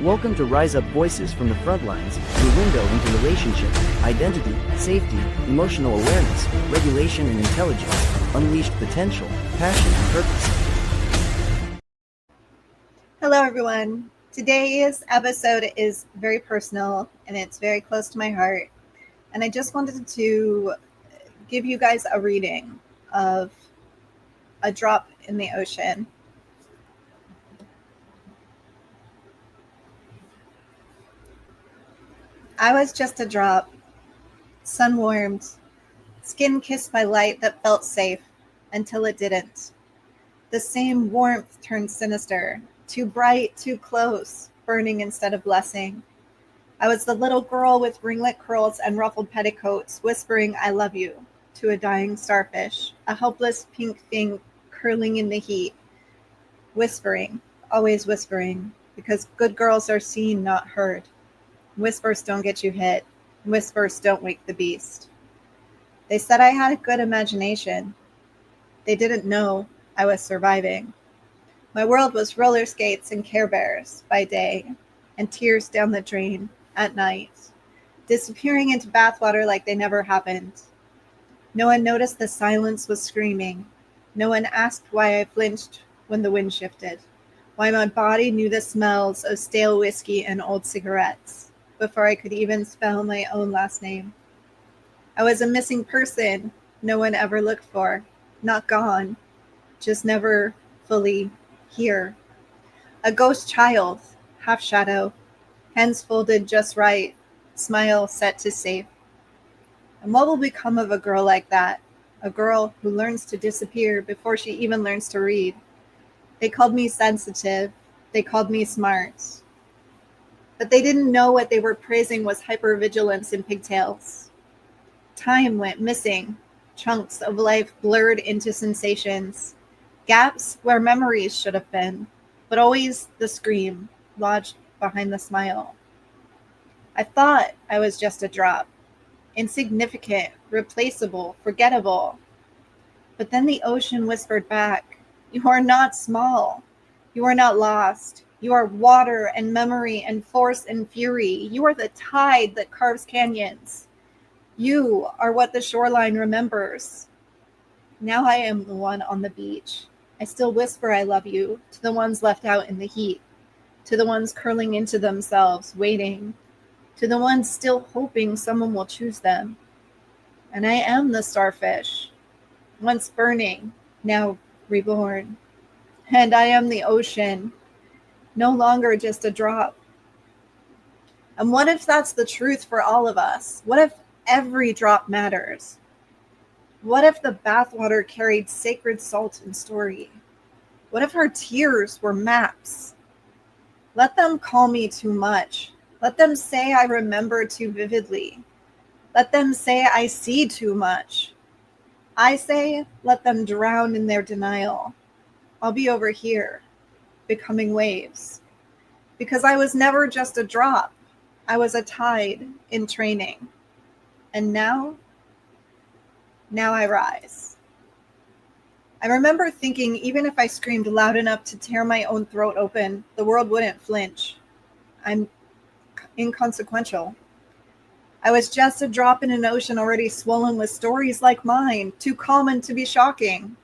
Welcome to Rise Up Voices from the Frontlines, your window into relationship, identity, safety, emotional awareness, regulation and intelligence, unleashed potential, passion and purpose. Hello everyone. Today's episode is very personal and it's very close to my heart. And I just wanted to give you guys a reading of a drop in the ocean. I was just a drop, sun-warmed, skin kissed by light that felt safe until it didn't. The same warmth turned sinister, too bright, too close, burning instead of blessing. I was the little girl with ringlet curls and ruffled petticoats, whispering, "I love you," to a dying starfish, a helpless pink thing curling in the heat. Whispering, always whispering, because good girls are seen, not heard. Whispers don't get you hit. Whispers don't wake the beast. They said I had a good imagination. They didn't know I was surviving. My world was roller skates and Care Bears by day, and tears down the drain at night, disappearing into bathwater like they never happened. No one noticed the silence was screaming. No one asked why I flinched when the wind shifted, why my body knew the smells of stale whiskey and old cigarettes before I could even spell my own last name. I was a missing person no one ever looked for, not gone, just never fully here. A ghost child, half shadow, hands folded just right, smile set to safe. And what will become of a girl like that? A girl who learns to disappear before she even learns to read. They called me sensitive. They called me smart. But they didn't know what they were praising was hypervigilance in pigtails. Time went missing. Chunks of life blurred into sensations. Gaps where memories should have been, but always the scream lodged behind the smile. I thought I was just a drop. Insignificant, replaceable, forgettable. But then the ocean whispered back, "You are not small. You are not lost. You are water and memory and force and fury. You are the tide that carves canyons. You are what the shoreline remembers." Now I am the one on the beach. I still whisper I love you to the ones left out in the heat, to the ones curling into themselves, waiting, to the ones still hoping someone will choose them. And I am the starfish, once burning, now reborn. And I am the ocean, no longer just a drop. And what if that's the truth for all of us? What if every drop matters? What if the bathwater carried sacred salt and story? What if our tears were maps? Let them call me too much. Let them say I remember too vividly. Let them say I see too much. I say, let them drown in their denial. I'll be over here, becoming waves. Because I was never just a drop. I was a tide in training. And now I rise. I remember thinking even if I screamed loud enough to tear my own throat open, the world wouldn't flinch. I'm inconsequential. I was just a drop in an ocean already swollen with stories like mine, too common to be shocking,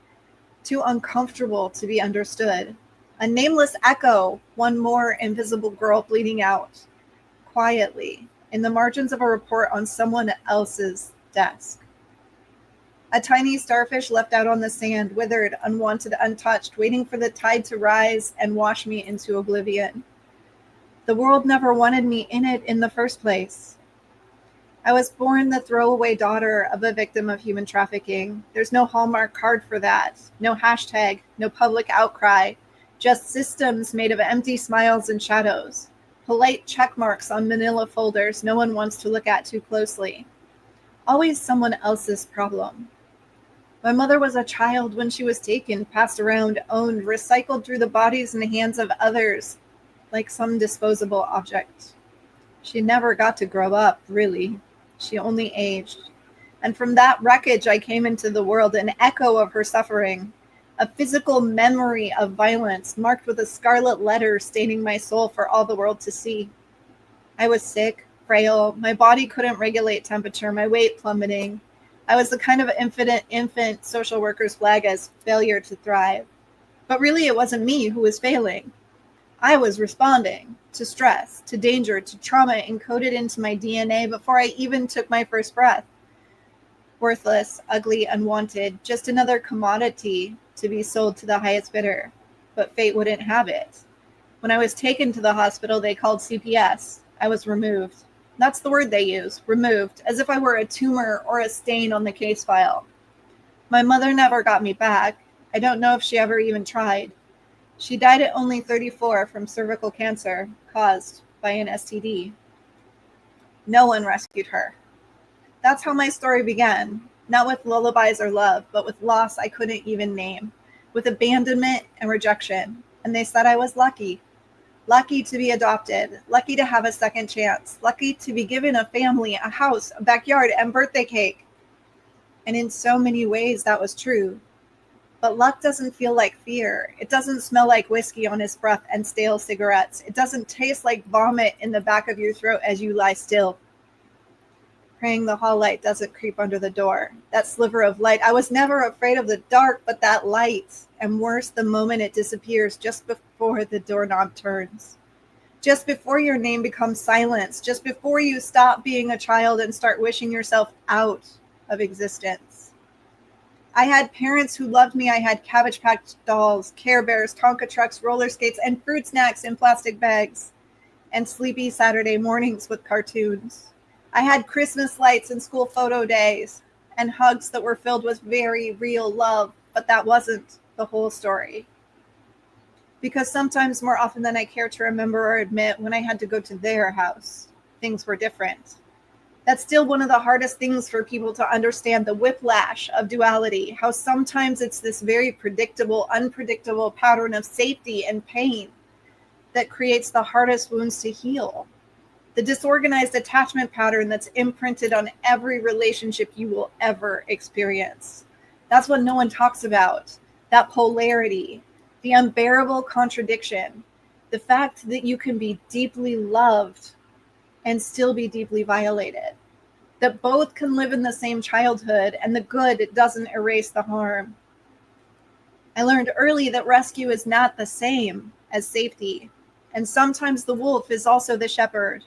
too uncomfortable to be understood. A nameless echo, one more invisible girl bleeding out, quietly, in the margins of a report on someone else's desk. A tiny starfish left out on the sand, withered, unwanted, untouched, waiting for the tide to rise and wash me into oblivion. The world never wanted me in it in the first place. I was born the throwaway daughter of a victim of human trafficking. There's no Hallmark card for that, no hashtag, no public outcry, just systems made of empty smiles and shadows, polite check marks on manila folders no one wants to look at too closely. Always someone else's problem. My mother was a child when she was taken, passed around, owned, recycled through the bodies and hands of others like some disposable object. She never got to grow up, really. She only aged. And from that wreckage, I came into the world, an echo of her suffering, a physical memory of violence marked with a scarlet letter staining my soul for all the world to see. I was sick, frail, my body couldn't regulate temperature, my weight plummeting. I was the kind of infant social workers flag as failure to thrive. But really, it wasn't me who was failing. I was responding to stress, to danger, to trauma encoded into my DNA before I even took my first breath. Worthless, ugly, unwanted, just another commodity to be sold to the highest bidder. But fate wouldn't have it. When I was taken to the hospital, they called CPS. I was removed. That's the word they use, removed, as if I were a tumor or a stain on the case file. My mother never got me back. I don't know if she ever even tried. She died at only 34 from cervical cancer caused by an STD. No one rescued her. That's how my story began, not with lullabies or love, but with loss I couldn't even name, with abandonment and rejection. And they said I was lucky. Lucky to be adopted, lucky to have a second chance, lucky to be given a family, a house, a backyard, and birthday cake. And in so many ways, that was true. But luck doesn't feel like fear. It doesn't smell like whiskey on his breath and stale cigarettes. It doesn't taste like vomit in the back of your throat as you lie still. Praying the hall light doesn't creep under the door. That sliver of light. I was never afraid of the dark, but that light. And worse, the moment it disappears just before the doorknob turns. Just before your name becomes silence. Just before you stop being a child and start wishing yourself out of existence. I had parents who loved me. I had Cabbage Patch dolls, Care Bears, Tonka trucks, roller skates, and fruit snacks in plastic bags. And sleepy Saturday mornings with cartoons. I had Christmas lights and school photo days and hugs that were filled with very real love, but that wasn't the whole story. Because sometimes, more often than I care to remember or admit, when I had to go to their house, things were different. That's still one of the hardest things for people to understand, the whiplash of duality, how sometimes it's this very predictable, unpredictable pattern of safety and pain that creates the hardest wounds to heal. The disorganized attachment pattern that's imprinted on every relationship you will ever experience. That's what no one talks about. That polarity, the unbearable contradiction, the fact that you can be deeply loved and still be deeply violated. That both can live in the same childhood and the good doesn't erase the harm. I learned early that rescue is not the same as safety. And sometimes the wolf is also the shepherd.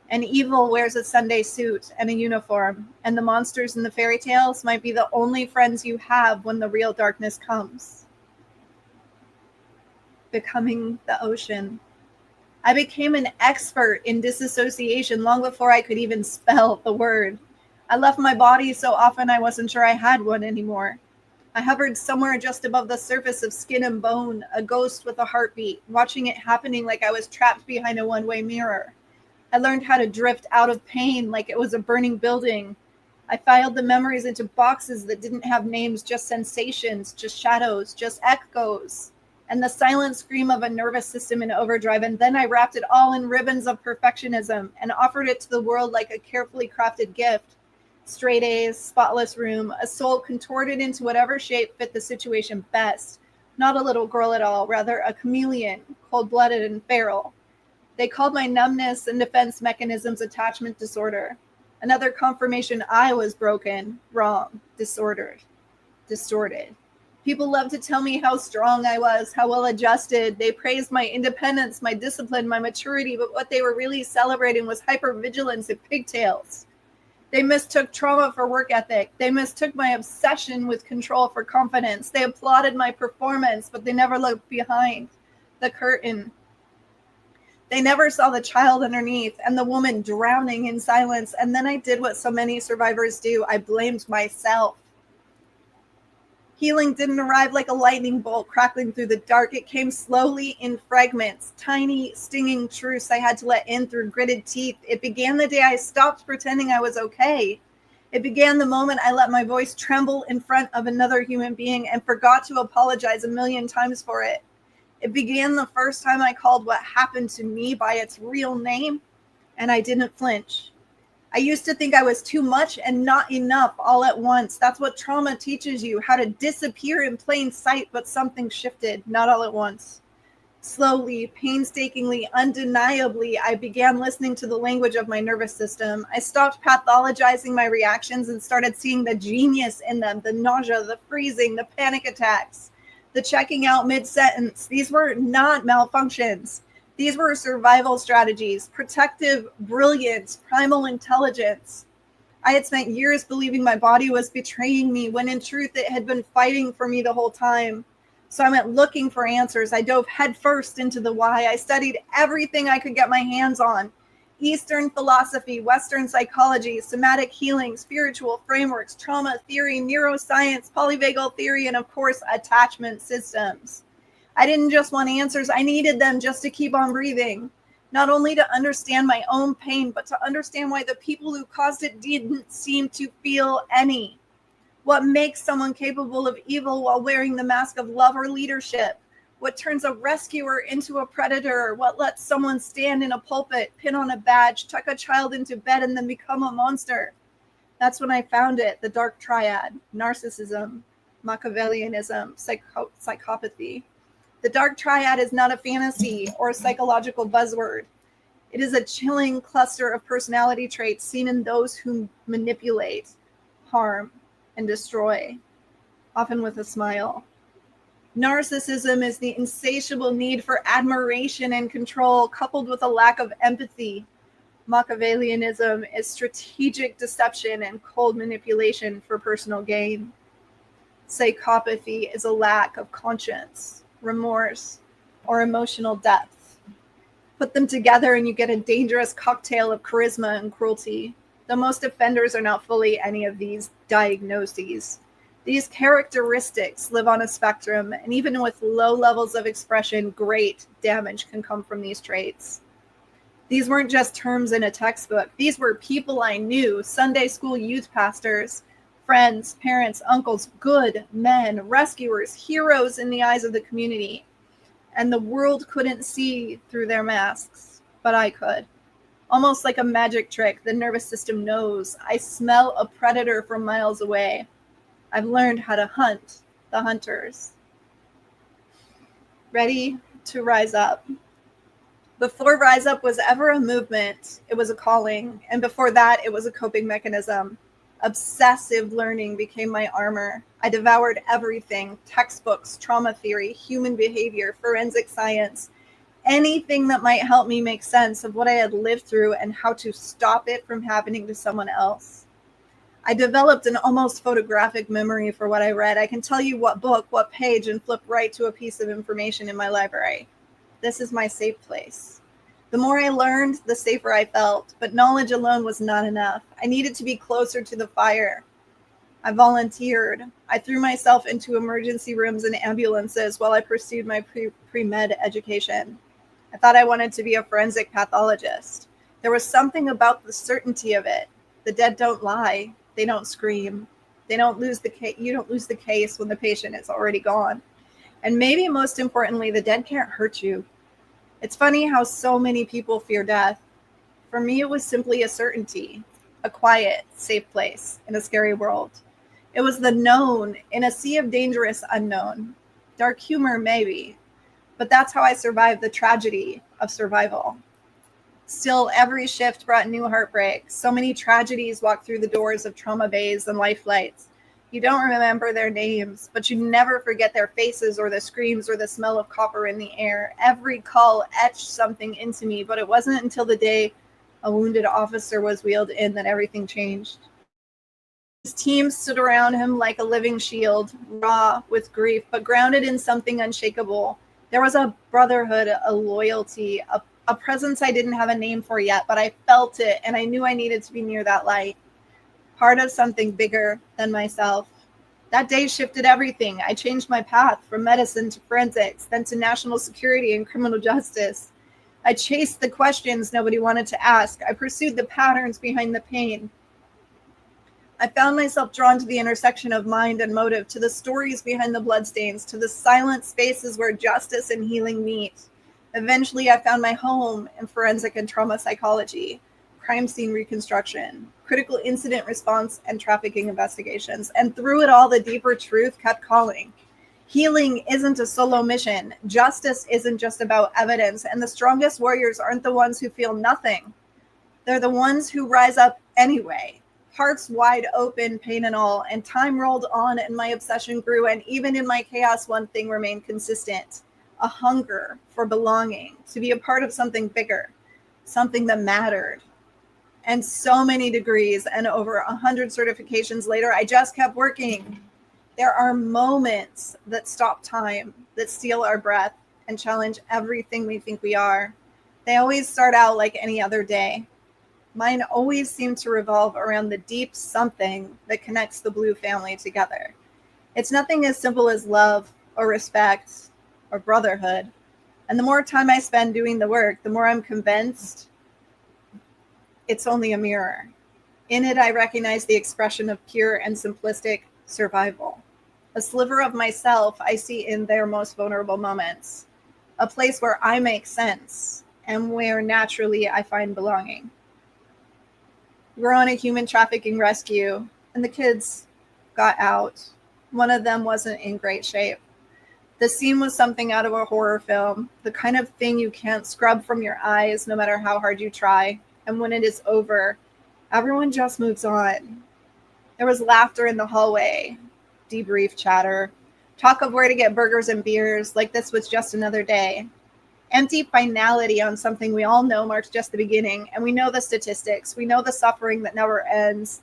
And evil wears a Sunday suit and a uniform, and the monsters in the fairy tales might be the only friends you have when the real darkness comes. Becoming the ocean. I became an expert in disassociation long before I could even spell the word. I left my body so often I wasn't sure I had one anymore. I hovered somewhere just above the surface of skin and bone, a ghost with a heartbeat, watching it happening like I was trapped behind a one-way mirror. I learned how to drift out of pain like it was a burning building. I filed the memories into boxes that didn't have names, just sensations, just shadows, just echoes, and the silent scream of a nervous system in overdrive. And then I wrapped it all in ribbons of perfectionism and offered it to the world like a carefully crafted gift. Straight A's, spotless room, a soul contorted into whatever shape fit the situation best. Not a little girl at all, rather a chameleon, cold-blooded and feral. They called my numbness and defense mechanisms attachment disorder. Another confirmation I was broken, wrong, distorted. People loved to tell me how strong I was, how well adjusted. They praised my independence, my discipline, my maturity, but what they were really celebrating was hypervigilance and pigtails. They mistook trauma for work ethic. They mistook my obsession with control for confidence. They applauded my performance, but they never looked behind the curtain. They never saw the child underneath and the woman drowning in silence. And then I did what so many survivors do. I blamed myself. Healing didn't arrive like a lightning bolt crackling through the dark. It came slowly in fragments, tiny, stinging truths I had to let in through gritted teeth. It began the day I stopped pretending I was okay. It began the moment I let my voice tremble in front of another human being and forgot to apologize a million times for it. It began the first time I called what happened to me by its real name, and I didn't flinch. I used to think I was too much and not enough all at once. That's what trauma teaches you, how to disappear in plain sight, but something shifted, not all at once. Slowly, painstakingly, undeniably, I began listening to the language of my nervous system. I stopped pathologizing my reactions and started seeing the genius in them, the nausea, the freezing, the panic attacks, the checking out mid-sentence. These were not malfunctions. These were survival strategies, protective brilliance, primal intelligence. I had spent years believing my body was betraying me when in truth it had been fighting for me the whole time. So I went looking for answers. I dove headfirst into the why. I studied everything I could get my hands on. Eastern philosophy, Western psychology, somatic healing, spiritual frameworks, trauma theory, neuroscience, polyvagal theory, and of course, attachment systems. I didn't just want answers. I needed them just to keep on breathing. Not only to understand my own pain, but to understand why the people who caused it didn't seem to feel any. What makes someone capable of evil while wearing the mask of love or leadership? What turns a rescuer into a predator? What lets someone stand in a pulpit, pin on a badge, tuck a child into bed, and then become a monster? That's when I found it, the dark triad: narcissism, Machiavellianism, psychopathy. The dark triad is not a fantasy or a psychological buzzword. It is a chilling cluster of personality traits seen in those who manipulate, harm, and destroy, often with a smile. Narcissism is the insatiable need for admiration and control, coupled with a lack of empathy. Machiavellianism is strategic deception and cold manipulation for personal gain. Psychopathy is a lack of conscience, remorse, or emotional depth. Put them together and you get a dangerous cocktail of charisma and cruelty. Though most offenders are not fully any of these diagnoses. These characteristics live on a spectrum, and even with low levels of expression, great damage can come from these traits. These weren't just terms in a textbook. These were people I knew, Sunday school youth pastors, friends, parents, uncles, good men, rescuers, heroes in the eyes of the community. And the world couldn't see through their masks, but I could. Almost like a magic trick, the nervous system knows. I smell a predator from miles away. I've learned how to hunt the hunters. Ready to rise up. Before Rise Up was ever a movement, it was a calling. And before that, it was a coping mechanism. Obsessive learning became my armor. I devoured everything: textbooks, trauma theory, human behavior, forensic science, anything that might help me make sense of what I had lived through and how to stop it from happening to someone else. I developed an almost photographic memory for what I read. I can tell you what book, what page, and flip right to a piece of information in my library. This is my safe place. The more I learned, the safer I felt, but knowledge alone was not enough. I needed to be closer to the fire. I volunteered. I threw myself into emergency rooms and ambulances while I pursued my pre-med education. I thought I wanted to be a forensic pathologist. There was something about the certainty of it. The dead don't lie. They don't scream. They don't lose the case. You don't lose the case when the patient is already gone. And maybe most importantly, the dead can't hurt you. It's funny how so many people fear death. For me, it was simply a certainty, a quiet, safe place in a scary world. It was the known in a sea of dangerous unknown. Dark humor, maybe, but that's how I survived the tragedy of survival. Still, every shift brought new heartbreak. So many tragedies walked through the doors of trauma bays and life flights. You don't remember their names, but you never forget their faces or the screams or the smell of copper in the air. Every call etched something into me, but it wasn't until the day a wounded officer was wheeled in that everything changed. His team stood around him like a living shield, raw with grief, but grounded in something unshakable. There was a brotherhood, a loyalty, a presence I didn't have a name for yet, but I felt it, and I knew I needed to be near that light, part of something bigger than myself. That day shifted everything. I changed my path from medicine to forensics, then to national security and criminal justice. I chased the questions nobody wanted to ask. I pursued the patterns behind the pain. I found myself drawn to the intersection of mind and motive, to the stories behind the bloodstains, to the silent spaces where justice and healing meet. Eventually, I found my home in forensic and trauma psychology. crime scene reconstruction, critical incident response, and trafficking investigations. And through it all, the deeper truth kept calling. Healing isn't a solo mission. Justice isn't just about evidence. And the strongest warriors aren't the ones who feel nothing. They're the ones who rise up anyway, hearts wide open, pain and all. And time rolled on and my obsession grew. And even in my chaos, one thing remained consistent: a hunger for belonging, to be a part of something bigger, something that mattered. And so many degrees and over 100 certifications later, I just kept working. There are moments that stop time, that steal our breath, and challenge everything we think we are. They always start out like any other day. Mine always seem to revolve around the deep something that connects the Blue family together. It's nothing as simple as love or respect or brotherhood. And the more time I spend doing the work, the more I'm convinced it's only a mirror. In it, I recognize the expression of pure and simplistic survival. A sliver of myself I see in their most vulnerable moments. A place where I make sense and where naturally I find belonging. We're on a human trafficking rescue, and the kids got out. One of them wasn't in great shape. The scene was something out of a horror film, the kind of thing you can't scrub from your eyes no matter how hard you try. And when it is over, everyone just moves on. There was laughter in the hallway, debrief chatter, talk of where to get burgers and beers, like this was just another day. Empty finality on something we all know marks just the beginning, and we know the statistics. We know the suffering that never ends,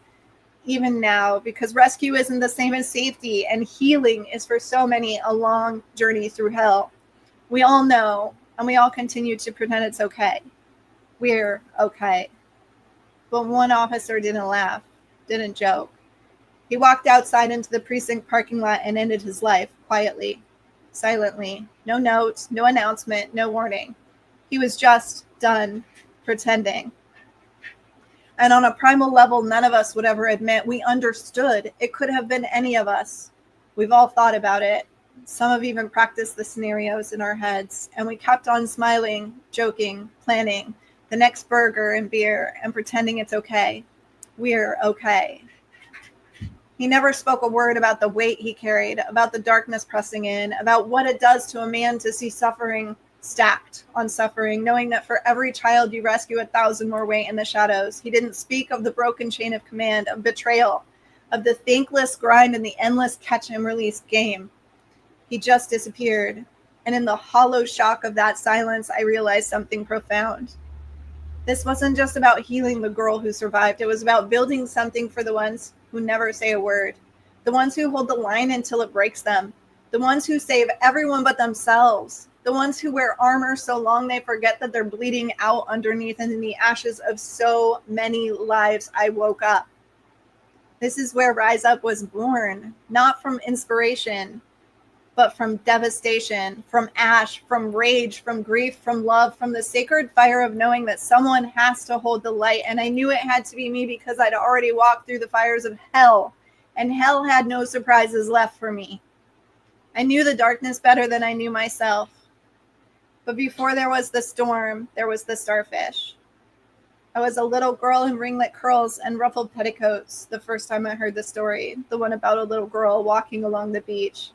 even now, because rescue isn't the same as safety, and healing is for so many a long journey through hell. We all know, and we all continue to pretend it's okay. We're okay. But one officer didn't laugh, didn't joke. He walked outside into the precinct parking lot and ended his life quietly, silently. No note, no announcement, no warning. He was just done pretending. And on a primal level, none of us would ever admit we understood. It could have been any of us. We've all thought about it. Some have even practiced the scenarios in our heads. And we kept on smiling, joking, planning the next burger and beer and pretending it's okay. We're okay. He never spoke a word about the weight he carried, about the darkness pressing in, about what it does to a man to see suffering stacked on suffering, knowing that for every child you rescue, 1,000 more wait in the shadows. He didn't speak of the broken chain of command, of betrayal, of the thankless grind and the endless catch and release game. He just disappeared. And in the hollow shock of that silence, I realized something profound. This wasn't just about healing the girl who survived. It was about building something for the ones who never say a word, the ones who hold the line until it breaks them, the ones who save everyone but themselves, the ones who wear armor so long they forget that they're bleeding out underneath, and in the ashes of so many lives, I woke up. This is where Rise Up was born, not from inspiration, but from devastation, from ash, from rage, from grief, from love, from the sacred fire of knowing that someone has to hold the light. And I knew it had to be me because I'd already walked through the fires of hell, and hell had no surprises left for me. I knew the darkness better than I knew myself. But before there was the storm, there was the starfish. I was a little girl in ringlet curls and ruffled petticoats the first time I heard the story, the one about a little girl walking along the beach,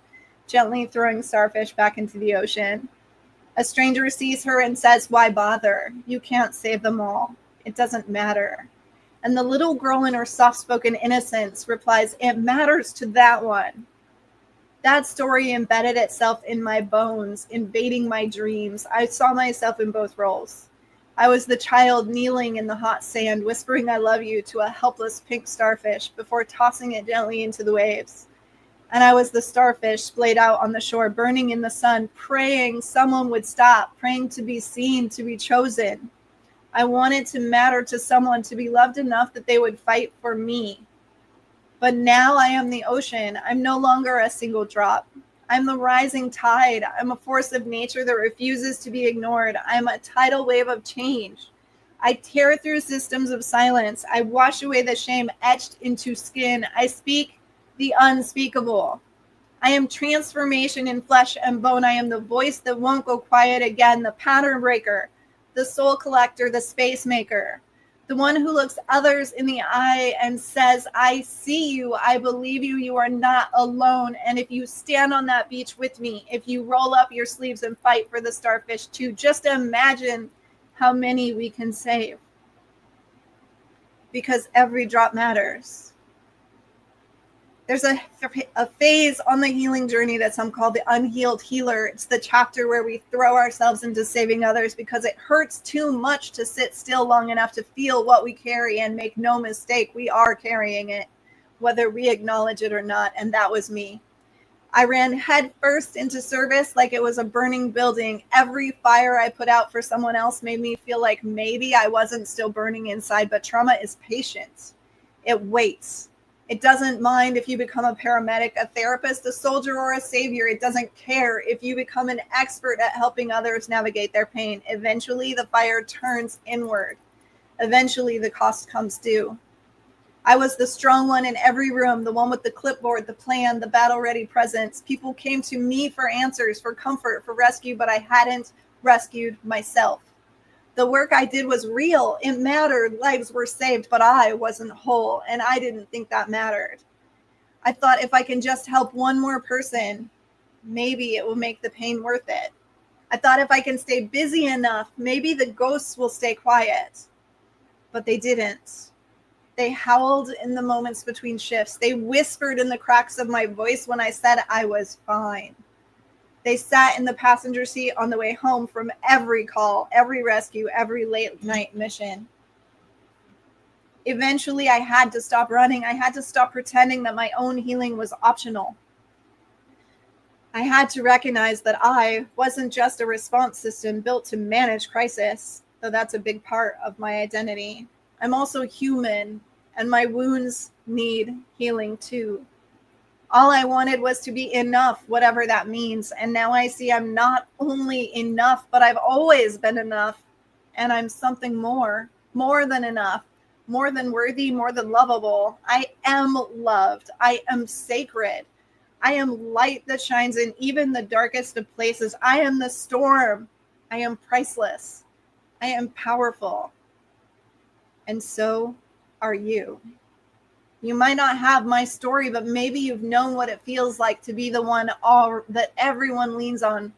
gently throwing starfish back into the ocean. A stranger sees her and says, "Why bother? You can't save them all. It doesn't matter." And the little girl in her soft-spoken innocence replies, "It matters to that one." That story embedded itself in my bones, invading my dreams. I saw myself in both roles. I was the child kneeling in the hot sand, whispering "I love you" to a helpless pink starfish before tossing it gently into the waves. And I was the starfish splayed out on the shore, burning in the sun, praying someone would stop, praying to be seen, to be chosen. I wanted to matter to someone, to be loved enough that they would fight for me. But now I am the ocean. I'm no longer a single drop. I'm the rising tide. I'm a force of nature that refuses to be ignored. I'm a tidal wave of change. I tear through systems of silence. I wash away the shame etched into skin. I speak the unspeakable. I am transformation in flesh and bone. I am the voice that won't go quiet again, the pattern breaker, the soul collector, the space maker. The one who looks others in the eye and says, I see you, I believe you, you are not alone. And if you stand on that beach with me, if you roll up your sleeves and fight for the starfish too, just imagine how many we can save. Because every drop matters. There's a phase on the healing journey that some call the unhealed healer. It's the chapter where we throw ourselves into saving others because it hurts too much to sit still long enough to feel what we carry. And make no mistake, we are carrying it, whether we acknowledge it or not. And that was me. I ran head first into service like it was a burning building. Every fire I put out for someone else made me feel like maybe I wasn't still burning inside, but trauma is patient. It waits. It doesn't mind if you become a paramedic, a therapist, a soldier, or a savior. It doesn't care if you become an expert at helping others navigate their pain. Eventually, the fire turns inward. Eventually, the cost comes due. I was the strong one in every room, the one with the clipboard, the plan, the battle-ready presence. People came to me for answers, for comfort, for rescue, but I hadn't rescued myself. The work I did was real. It mattered. Lives were saved, but I wasn't whole, and I didn't think that mattered. I thought if I can just help one more person, maybe it will make the pain worth it. I thought if I can stay busy enough, maybe the ghosts will stay quiet. But they didn't. They howled in the moments between shifts. They whispered in the cracks of my voice when I said I was fine. They sat in the passenger seat on the way home from every call, every rescue, every late night mission. Eventually, I had to stop running. I had to stop pretending that my own healing was optional. I had to recognize that I wasn't just a response system built to manage crisis, though that's a big part of my identity. I'm also human, and my wounds need healing too. All I wanted was to be enough, whatever that means. And now I see I'm not only enough, but I've always been enough. And I'm something more than enough, more than worthy, more than lovable. I am loved. I am sacred. I am light that shines in even the darkest of places. I am the storm. I am priceless. I am powerful. And so are you. You might not have my story, but maybe you've known what it feels like to be the one that everyone leans on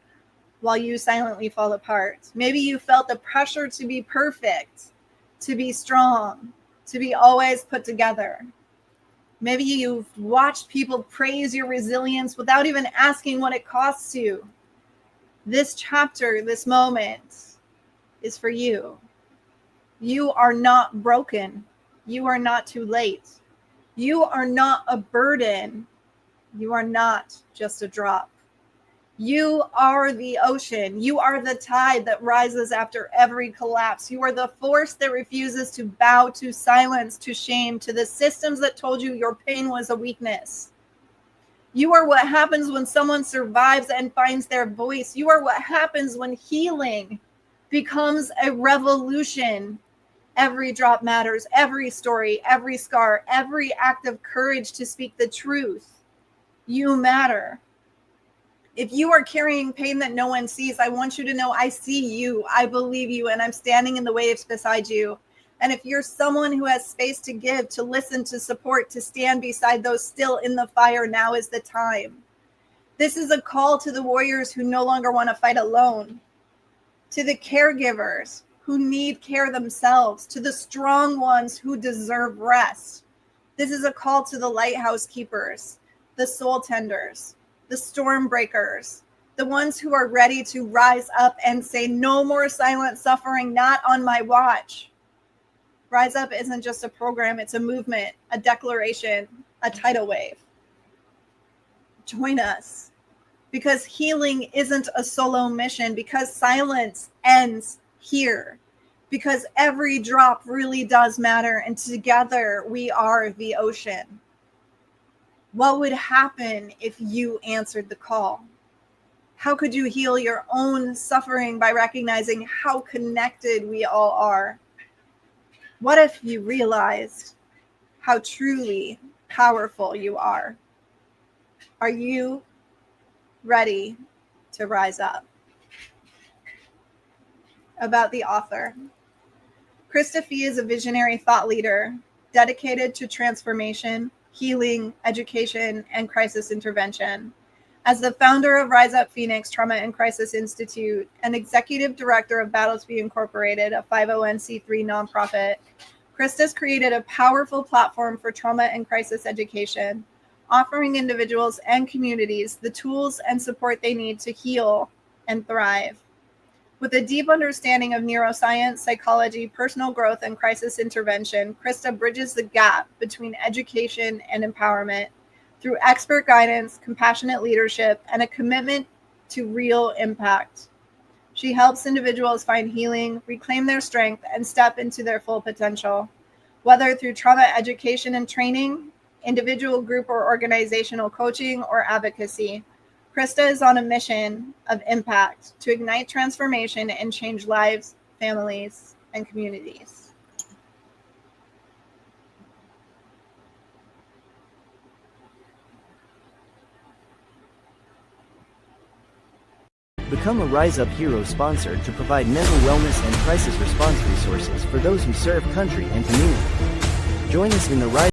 while you silently fall apart. Maybe you felt the pressure to be perfect, to be strong, to be always put together. Maybe you've watched people praise your resilience without even asking what it costs you. This chapter, this moment, is for you. You are not broken. You are not too late. You are not a burden. You are not just a drop. You are the ocean. You are the tide that rises after every collapse. You are the force that refuses to bow to silence, to shame, to the systems that told you your pain was a weakness. You are what happens when someone survives and finds their voice. You are what happens when healing becomes a revolution. Every drop matters, every story, every scar, every act of courage to speak the truth. You matter. If you are carrying pain that no one sees, I want you to know I see you, I believe you, and I'm standing in the waves beside you. And if you're someone who has space to give, to listen, to support, to stand beside those still in the fire, now is the time. This is a call to the warriors who no longer want to fight alone, to the caregivers who need care themselves, to the strong ones who deserve rest. This is a call to the lighthouse keepers, the soul tenders, the storm breakers, the ones who are ready to rise up and say, no more silent suffering, not on my watch. Rise Up isn't just a program, it's a movement, a declaration, a tidal wave. Join us, because healing isn't a solo mission, because silence ends here, because every drop really does matter, and together we are the ocean. What would happen if you answered the call? How could you heal your own suffering by recognizing how connected we all are? What if you realized how truly powerful you are? Are you ready to rise up? About the author. Krista Fee is a visionary thought leader dedicated to transformation, healing, education, and crisis intervention. As the founder of RISEUP Phoenix Trauma and Crisis Institute and executive director of Battlesby Incorporated, a 501c3 nonprofit, Krista's created a powerful platform for trauma and crisis education, offering individuals and communities the tools and support they need to heal and thrive. With a deep understanding of neuroscience, psychology, personal growth, and crisis intervention, Krista bridges the gap between education and empowerment through expert guidance, compassionate leadership, and a commitment to real impact. She helps individuals find healing, reclaim their strength, and step into their full potential. Whether through trauma education and training, individual, group, or organizational coaching, or advocacy, Krista is on a mission of impact to ignite transformation and change lives, families, and communities. Become a RiseUp Hero sponsor to provide mental wellness and crisis response resources for those who serve country and community. Join us in the Rise